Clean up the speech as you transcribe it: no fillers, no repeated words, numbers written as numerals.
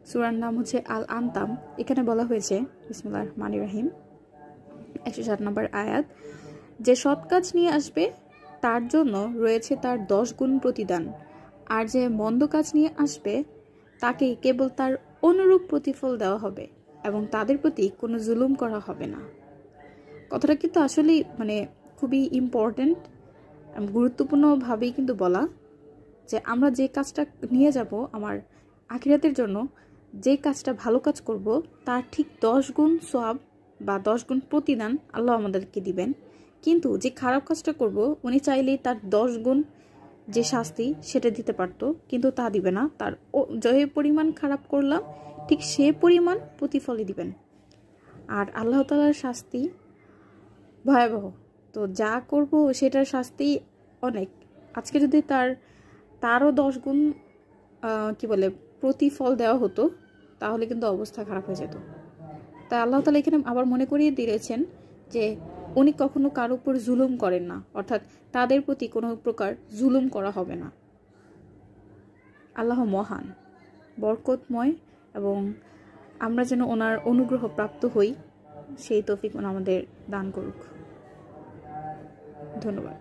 সূরার নাম হচ্ছে আল আনতাম। এখানে বলা হয়েছে বিসমিল্লাহির রহমানির রহিম 107 নম্বর আয়াত, যে সৎ কাজ নিয়ে আসবে তার জন্য রয়েছে তার 10 গুণ প্রতিদান, আর যে মন্দ কাজ নিয়ে আসবে তাকে কেবল তার অনুরূপ প্রতিফল দেওয়া হবে এবং তাদের প্রতি কোনো জুলুম করা হবে না। কথাটা কিন্তু আসলেই খুবই ইম্পর্টেন্ট, গুরুত্বপূর্ণভাবেই কিন্তু বলা, যে আমরা যে কাজটা নিয়ে যাব আমার আখিরাতের জন্য, যে কাজটা ভালো কাজ করব তার ঠিক 10 গুণ সওয়াব বা 10 গুণ প্রতিদান আল্লাহ আমাদেরকে দিবেন। কিন্তু যে খারাপ কাজটা করব উনি চাইলেই তার 10 গুণ যে শাস্তি সেটা দিতে পারতো, কিন্তু তা দিবে না। তার যে পরিমাণ খারাপ করলাম ঠিক সে পরিমাণ প্রতিফলই দিবেন। আর আল্লাহ তাআলার শাস্তি ভয়াবহ, তো যা করব সেটার শাস্তি অনেক। আজকে যদি তারও 10 গুণ প্রতিফল দেওয়া হতো তাহলে কিন্তু অবস্থা খারাপ হয়ে যেত। তাই আল্লাহ তাআলা এখানে আবার মনে করিয়ে দিয়েছেন যে উনি কখনো কারো উপর জুলুম করেন না, অর্থাৎ তাদের প্রতি কোনো প্রকার জুলুম করা হবে না। আল্লাহ মহান, বরকতময়, এবং আমরা যেন ওনার অনুগ্রহ প্রাপ্ত হই সেই তৌফিক আমাদের দান করুক। ধন্যবাদ।